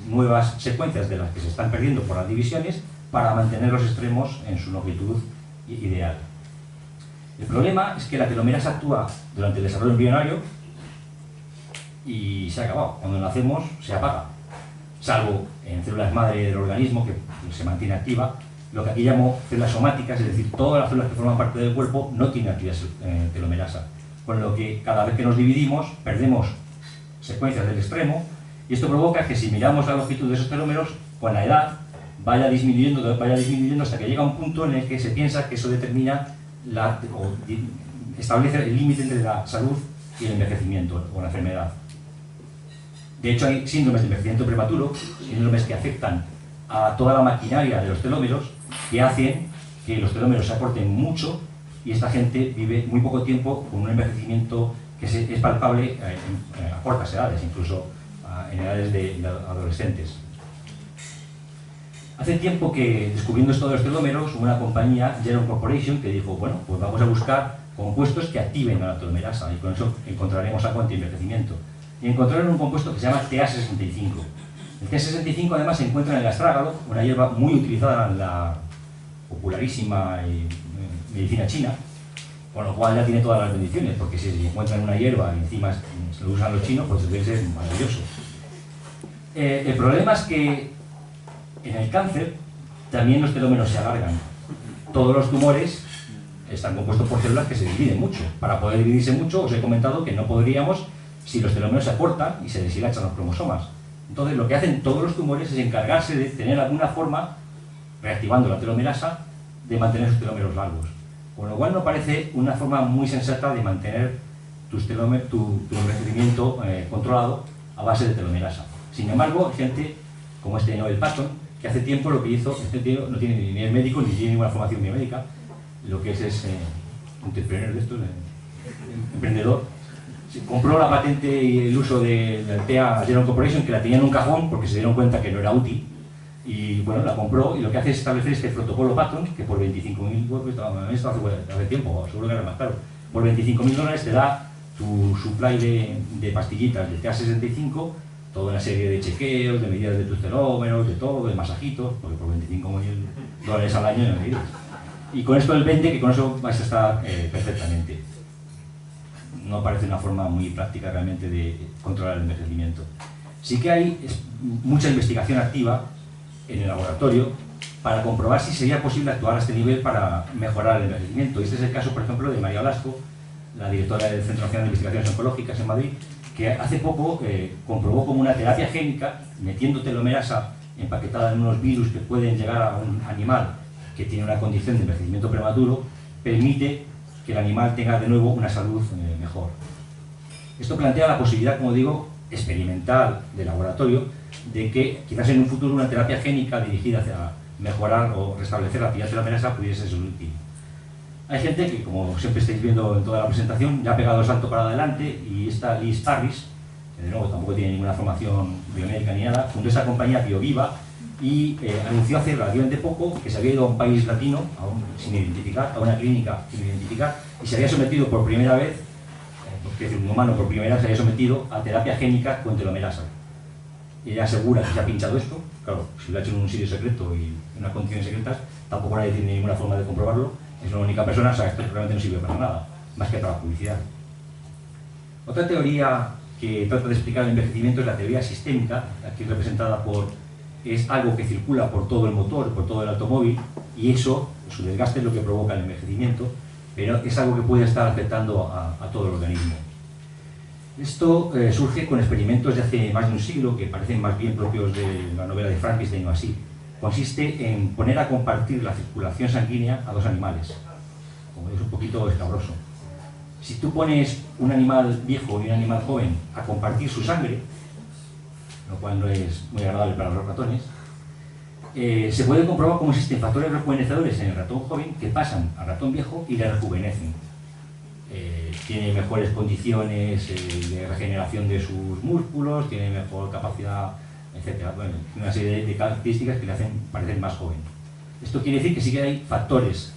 nuevas secuencias de las que se están perdiendo por las divisiones para mantener los extremos en su longitud ideal. El problema es que la telomerasa actúa durante el desarrollo embrionario y se ha acabado. Cuando nacemos se apaga, salvo en células madre del organismo que se mantiene activa. Lo que aquí llamo células somáticas, es decir, todas las células que forman parte del cuerpo no tienen actividad telomerasa, con lo que cada vez que nos dividimos perdemos secuencias del extremo. Y esto provoca que si miramos la longitud de esos telómeros, con la edad vaya disminuyendo hasta que llega un punto en el que se piensa que eso determina o establece el límite entre la salud y el envejecimiento o la enfermedad. De hecho, hay síndromes de envejecimiento prematuro, síndromes que afectan a toda la maquinaria de los telómeros, que hacen que los telómeros se acorten mucho y esta gente vive muy poco tiempo con un envejecimiento que es palpable a cortas edades, incluso en edades de adolescentes. Hace tiempo que, descubriendo esto de los telómeros, una compañía, Geron Corporation, que dijo, bueno, pues vamos a buscar compuestos que activen a la telomerasa y con eso encontraremos algo anti-envejecimiento. Y encontraron un compuesto que se llama TA65. El TA65 además se encuentra en el astrágalo, una hierba muy utilizada en la popularísima medicina china, con lo cual ya tiene todas las bendiciones, porque si se encuentra en una hierba y encima se lo usan los chinos, pues debe ser maravilloso. El problema es que en el cáncer también los telómeros se alargan. Todos los tumores están compuestos por células que se dividen mucho. Para poder dividirse mucho, os he comentado que no podríamos si los telómeros se acortan y se deshilachan los cromosomas. Entonces, lo que hacen todos los tumores es encargarse de tener alguna forma, reactivando la telomerasa, de mantener sus telómeros largos. Con lo cual, no parece una forma muy sensata de mantener tu envejecimiento controlado a base de telomerasa. Sin embargo, hay gente como este Noel Patton, que hace tiempo lo que hizo, este tío no tiene ni es médico ni tiene ninguna formación biomédica, lo que es entrepreneur de esto, emprendedor. Compró la patente y el uso del TA Geron Corporation, que la tenía en un cajón porque se dieron cuenta que no era útil, y bueno, la compró y lo que hace es establecer este protocolo Patton, que por 25.000, esto hace tiempo, seguro que era más caro, por $25.000 te da tu supply de pastillitas de TA65, toda una serie de chequeos, de medidas de tus telómeros, de todo, de masajitos, porque por $25.000 al año no medidas. Y con esto del 20, que con eso vais a estar perfectamente. No parece una forma muy práctica realmente de controlar el envejecimiento. Sí que hay mucha investigación activa en el laboratorio para comprobar si sería posible actuar a este nivel para mejorar el envejecimiento. Este es el caso, por ejemplo, de María Blasco, la directora del Centro Nacional de Investigaciones Oncológicas en Madrid, que hace poco comprobó como una terapia génica, metiendo telomerasa empaquetada en unos virus que pueden llegar a un animal que tiene una condición de envejecimiento prematuro, permite que el animal tenga de nuevo una salud mejor. Esto plantea la posibilidad, como digo, experimental de laboratorio de que quizás en un futuro una terapia génica dirigida hacia mejorar o restablecer la actividad telomerasa pudiese ser útil. Hay gente que, como siempre estáis viendo en toda la presentación, ya ha pegado el salto para adelante, y esta Liz Parris, que de nuevo tampoco tiene ninguna formación biomédica ni nada, fundó esa compañía BioViva y anunció hace relativamente poco que se había ido a un país latino, sin identificar, a una clínica sin identificar, y se había sometido por primera vez, porque es un humano por primera vez se había sometido a terapia génica con telomerasa. Ella asegura que se ha pinchado esto, claro, si lo ha hecho en un sitio secreto y en unas condiciones secretas, tampoco nadie tiene ninguna forma de comprobarlo, es la única persona, o sea, esto realmente no sirve para nada, más que para publicidad. Otra teoría que trata de explicar el envejecimiento es la teoría sistémica, aquí representada por, es algo que circula por todo el motor, por todo el automóvil, y eso, su desgaste es lo que provoca el envejecimiento, pero es algo que puede estar afectando a todo el organismo. Esto surge con experimentos de hace más de un siglo que parecen más bien propios de la novela de Frankenstein o así. Consiste en poner a compartir la circulación sanguínea a dos animales, como es un poquito escabroso. Si tú pones un animal viejo y un animal joven a compartir su sangre, lo cual no es muy agradable para los ratones, se puede comprobar cómo existen factores rejuvenecedores en el ratón joven que pasan al ratón viejo y le rejuvenecen. Tiene mejores condiciones de regeneración de sus músculos, tiene mejor capacidad, etc. Bueno, una serie de características que le hacen parecer más joven. Esto quiere decir que sí que hay factores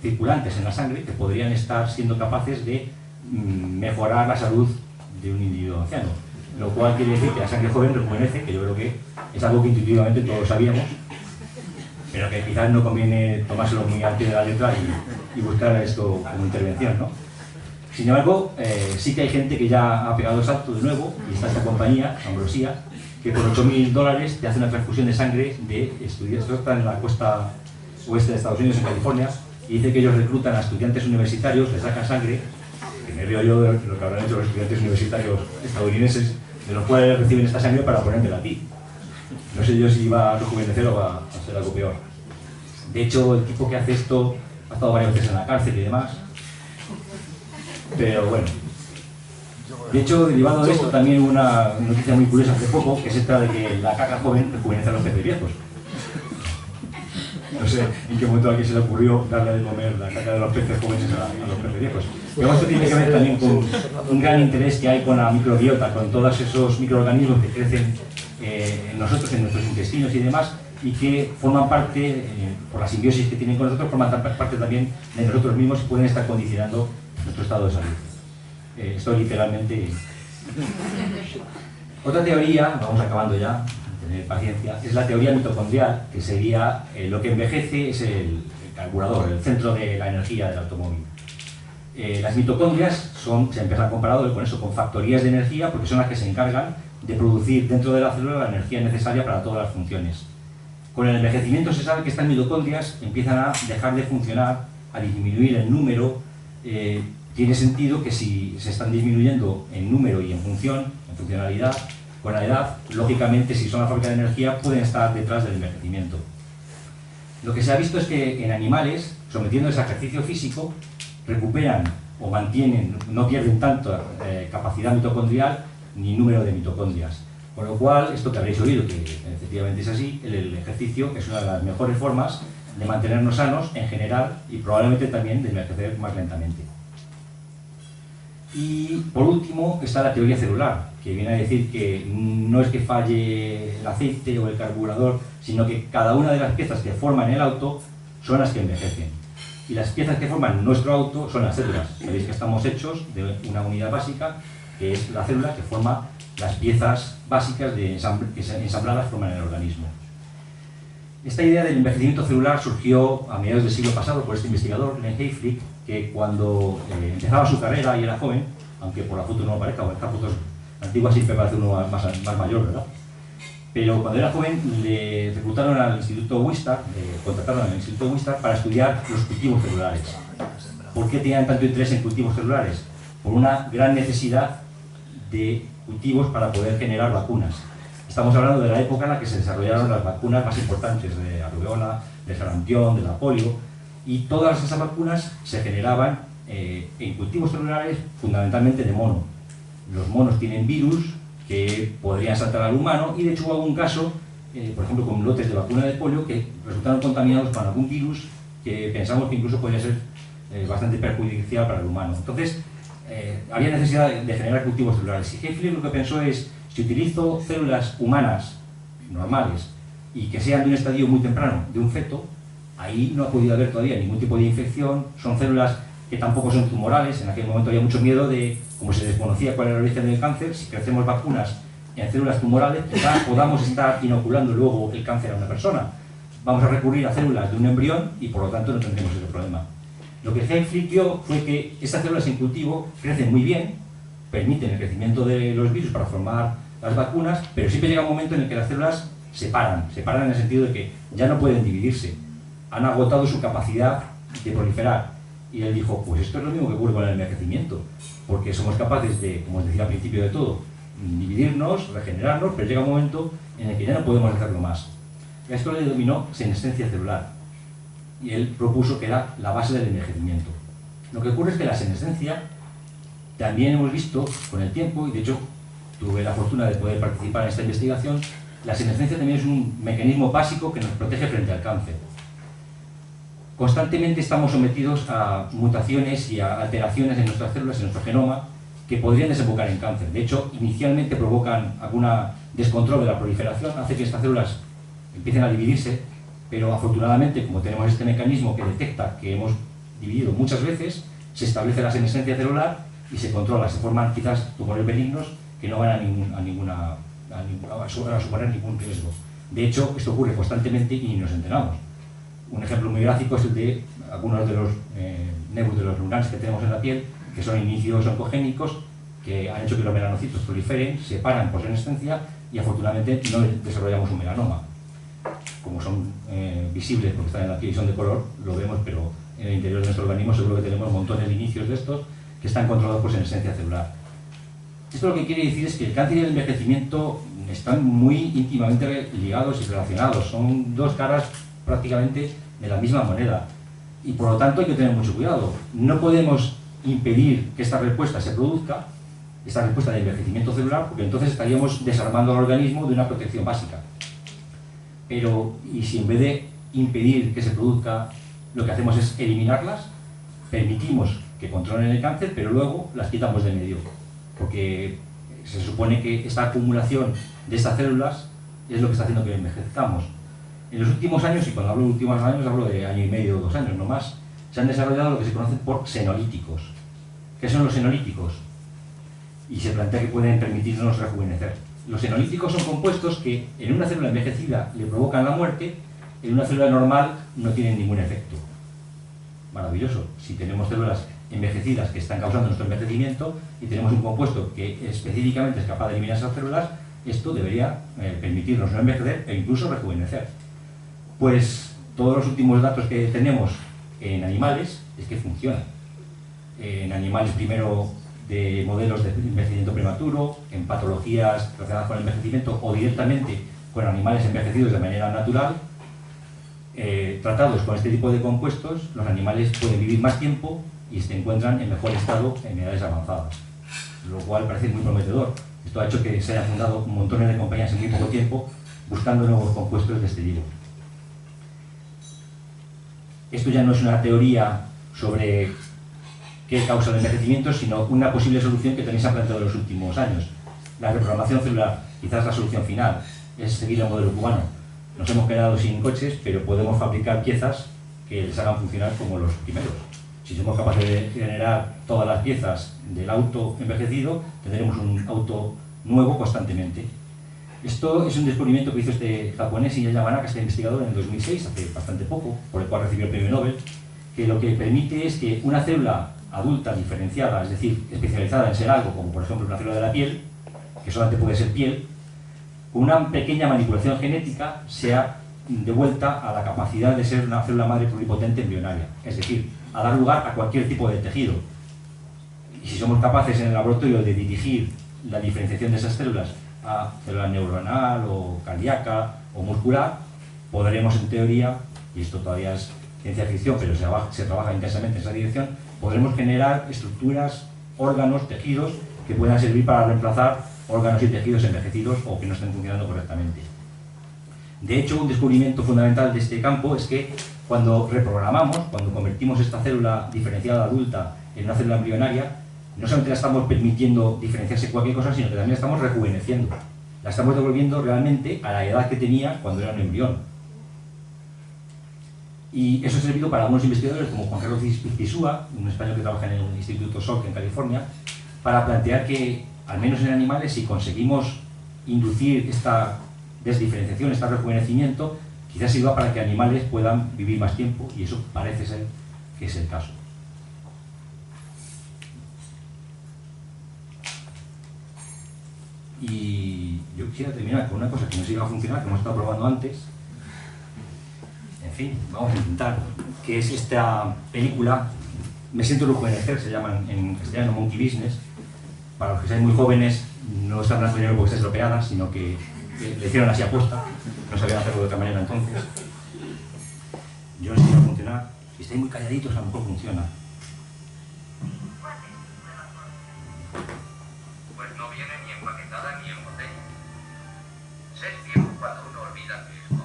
circulantes en la sangre que podrían estar siendo capaces de mejorar la salud de un individuo anciano. Lo cual quiere decir que la sangre joven rejuvenece, que yo creo que es algo que intuitivamente todos sabíamos, pero que quizás no conviene tomárselo muy al pie de la letra y buscar esto como intervención, ¿no? Sin embargo, sí que hay gente que ya ha pegado el salto de nuevo, y está esta compañía, Ambrosia, que por $8.000 te hace una transfusión de sangre de estudiantes. Esto está en la costa oeste de Estados Unidos, en California, y dice que ellos reclutan a estudiantes universitarios, les sacan sangre, que me río yo de lo que habrán hecho los estudiantes universitarios estadounidenses, de los cuales reciben esta sangre para ponértela a ti. No sé yo si va a rejuvenecer o va a ser algo peor. De hecho, el tipo que hace esto ha estado varias veces en la cárcel y demás. Pero bueno. De hecho, derivado de esto, también una noticia muy curiosa hace poco, que es esta de que la caca joven rejuvenece a los peces viejos. No sé en qué momento a alguien se le ocurrió darle de comer la caca de los peces jóvenes a los peces viejos. Pero esto tiene que ver también con un gran interés que hay con la microbiota, con todos esos microorganismos que crecen en nosotros, en nuestros intestinos y demás, y que forman parte, por la simbiosis que tienen con nosotros, forman parte también de nosotros mismos y pueden estar condicionando nuestro estado de salud. Esto literalmente. Otra teoría, vamos acabando ya, tener paciencia, es la teoría mitocondrial, que sería lo que envejece es el carburador, el centro de la energía del automóvil. Las mitocondrias se empiezan comparado con eso, con factorías de energía, porque son las que se encargan de producir dentro de la célula la energía necesaria para todas las funciones. Con el envejecimiento se sabe que estas mitocondrias empiezan a dejar de funcionar, a disminuir en número. Tiene sentido que si se están disminuyendo en número y en funcionalidad, con la edad, lógicamente, si son la fábrica de energía, pueden estar detrás del envejecimiento. Lo que se ha visto es que en animales, sometiéndoles a ejercicio físico, recuperan o mantienen, no pierden tanto capacidad mitocondrial ni número de mitocondrias. Con lo cual, esto que habréis oído, que efectivamente es así, el ejercicio es una de las mejores formas de mantenernos sanos en general y probablemente también de envejecer más lentamente. Y por último está la teoría celular, que viene a decir que no es que falle el aceite o el carburador, sino que cada una de las piezas que forman el auto son las que envejecen. Y las piezas que forman nuestro auto son las células. Sabéis que estamos hechos de una unidad básica, que es la célula, que forma las piezas básicas que ensambladas forman el organismo. Esta idea del envejecimiento celular surgió a mediados del siglo pasado por este investigador, Len Hayflick, que cuando empezaba su carrera y era joven, aunque por la foto no lo parezca, porque esta foto es antigua, siempre parece uno más mayor, ¿verdad? Pero cuando era joven le reclutaron al Instituto Wistar, contrataron al Instituto Wistar para estudiar los cultivos celulares. ¿Por qué tenían tanto interés en cultivos celulares? Por una gran necesidad de cultivos para poder generar vacunas. Estamos hablando de la época en la que se desarrollaron las vacunas más importantes de la rubéola, del sarampión, de la polio, y todas esas vacunas se generaban en cultivos celulares fundamentalmente de mono. Los monos tienen virus que podrían saltar al humano, y de hecho hubo algún caso, por ejemplo con lotes de vacuna de polio, que resultaron contaminados con algún virus que pensamos que incluso podría ser bastante perjudicial para el humano. Entonces, había necesidad de generar cultivos celulares. Y Hayflick lo que pensó es, si utilizo células humanas normales y que sean de un estadio muy temprano, de un feto, ahí no ha podido haber todavía ningún tipo de infección, son células que tampoco son tumorales. En aquel momento había mucho miedo de, como se desconocía cuál era el origen del cáncer, si hacemos vacunas en células tumorales, quizás podamos estar inoculando luego el cáncer a una persona. Vamos a recurrir a células de un embrión y por lo tanto no tendremos ese problema. Lo que Hayflick vio fue que estas células en cultivo crecen muy bien, permiten el crecimiento de los virus para formar las vacunas, pero siempre llega un momento en el que las células se paran en el sentido de que ya no pueden dividirse, han agotado su capacidad de proliferar. Y él dijo, pues esto es lo mismo que ocurre con el envejecimiento, porque somos capaces de, como os decía al principio de todo, dividirnos, regenerarnos, pero llega un momento en el que ya no podemos hacerlo más. A esto le denominó senescencia celular, y él propuso que era la base del envejecimiento. Lo que ocurre es que la senescencia también hemos visto con el tiempo, y de hecho tuve la fortuna de poder participar en esta investigación, la senescencia también es un mecanismo básico que nos protege frente al cáncer. Constantemente estamos sometidos a mutaciones y a alteraciones en nuestras células, en nuestro genoma, que podrían desembocar en cáncer. De hecho, inicialmente provocan algún descontrol de la proliferación, hace que estas células empiecen a dividirse, pero afortunadamente, como tenemos este mecanismo que detecta que hemos dividido muchas veces, se establece la senescencia celular y se controla, se forman quizás tumores benignos que no van a suponer ningún riesgo. De hecho, esto ocurre constantemente y ni nos enteramos. Un ejemplo muy gráfico es el de algunos de los nebus de los lunares que tenemos en la piel, que son inicios oncogénicos que han hecho que los melanocitos proliferen, se paran por senescencia y afortunadamente no desarrollamos un melanoma. Como son visibles porque están en la piel y son de color, lo vemos, pero en el interior de nuestro organismo seguro que tenemos montones de inicios de estos que están controlados por senescencia celular. Esto lo que quiere decir es que el cáncer y el envejecimiento están muy íntimamente ligados y relacionados, son dos caras prácticamente de la misma moneda, y por lo tanto hay que tener mucho cuidado. No podemos impedir que esta respuesta se produzca, esta respuesta de envejecimiento celular, porque entonces estaríamos desarmando al organismo de una protección básica. Pero, y si en vez de impedir que se produzca, lo que hacemos es eliminarlas, permitimos que controlen el cáncer, pero luego las quitamos de medio, porque se supone que esta acumulación de estas células es lo que está haciendo que envejezcamos. En los últimos años, y cuando hablo de últimos años hablo de año y medio o 2 años, no más, se han desarrollado lo que se conocen por senolíticos. ¿Qué son los senolíticos? Y se plantea que pueden permitirnos rejuvenecer. Los senolíticos son compuestos que en una célula envejecida le provocan la muerte, en una célula normal no tienen ningún efecto. Maravilloso. Si tenemos células envejecidas que están causando nuestro envejecimiento y tenemos un compuesto que específicamente es capaz de eliminar esas células, esto debería permitirnos no envejecer e incluso rejuvenecer. Pues todos los últimos datos que tenemos en animales es que funcionan. En animales primero de modelos de envejecimiento prematuro, en patologías relacionadas con el envejecimiento o directamente con animales envejecidos de manera natural, tratados con este tipo de compuestos, los animales pueden vivir más tiempo y se encuentran en mejor estado en edades avanzadas, lo cual parece muy prometedor. Esto ha hecho que se hayan fundado montones de compañías en muy poco tiempo buscando nuevos compuestos de este tipo. Esto ya no es una teoría sobre qué causa el envejecimiento, sino una posible solución que también se ha planteado en los últimos años. La reprogramación celular, quizás la solución final, es seguir el modelo cubano. Nos hemos quedado sin coches, pero podemos fabricar piezas que les hagan funcionar como los primeros. Si somos capaces de generar todas las piezas del auto envejecido, tendremos un auto nuevo constantemente. Esto es un descubrimiento que hizo este japonés Shinya Yamanaka, este investigador, en el 2006, hace bastante poco, por el cual recibió el premio Nobel, que lo que permite es que una célula adulta diferenciada, es decir, especializada en ser algo, como por ejemplo una célula de la piel, que solamente puede ser piel, con una pequeña manipulación genética sea devuelta a la capacidad de ser una célula madre pluripotente embrionaria, es decir, a dar lugar a cualquier tipo de tejido. Y si somos capaces en el laboratorio de dirigir la diferenciación de esas células a célula neuronal o cardíaca o muscular, podremos en teoría, y esto todavía es ciencia ficción, pero se trabaja intensamente en esa dirección, podremos generar estructuras, órganos, tejidos que puedan servir para reemplazar órganos y tejidos envejecidos o que no estén funcionando correctamente. De hecho, un descubrimiento fundamental de este campo es que cuando reprogramamos, cuando convertimos esta célula diferenciada adulta en una célula embrionaria, no solamente la estamos permitiendo diferenciarse cualquier cosa, sino que también la estamos rejuveneciendo. La estamos devolviendo realmente a la edad que tenía cuando era un embrión. Y eso ha servido para algunos investigadores como Juan Carlos Izpisúa, un español que trabaja en el Instituto Salk en California, para plantear que, al menos en animales, si conseguimos inducir esta desdiferenciación, este rejuvenecimiento, quizás sirva para que animales puedan vivir más tiempo, y eso parece ser que es el caso. Y yo quisiera terminar con una cosa que no se iba a funcionar, que hemos estado probando antes. En fin, vamos a intentar, que es esta película, Me siento rejuvenecer, se llama en castellano Monkey Business. Para los que sean muy jóvenes, no están blanco y negro porque está estropeada, sino que le hicieron así aposta, no sabían hacerlo de otra manera entonces. Yo no sé si va a funcionar, si estáis muy calladitos a lo mejor funciona. Pues no viene ni empaquetada ni en botella. Se es viejo cuando uno olvida el mismo.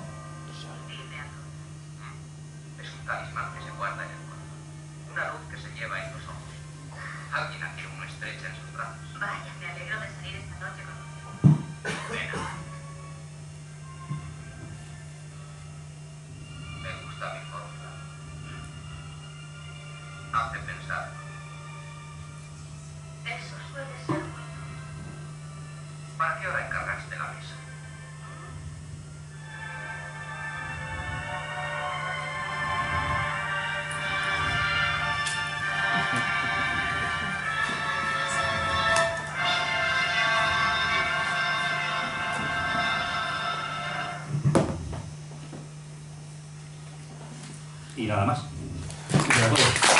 Es un talismán que se guarda en el cuerpo. Una luz que se lleva en los ojos. Alguien a quien uno estrecha en sus brazos. Vaya, me alegro de salir esta noche con usted. Bueno. Me gusta mi fórmula. Hace pensar. Eso suele ser bueno. ¿Para qué hora encargaste la mesa? Y nada más. Gracias a todos.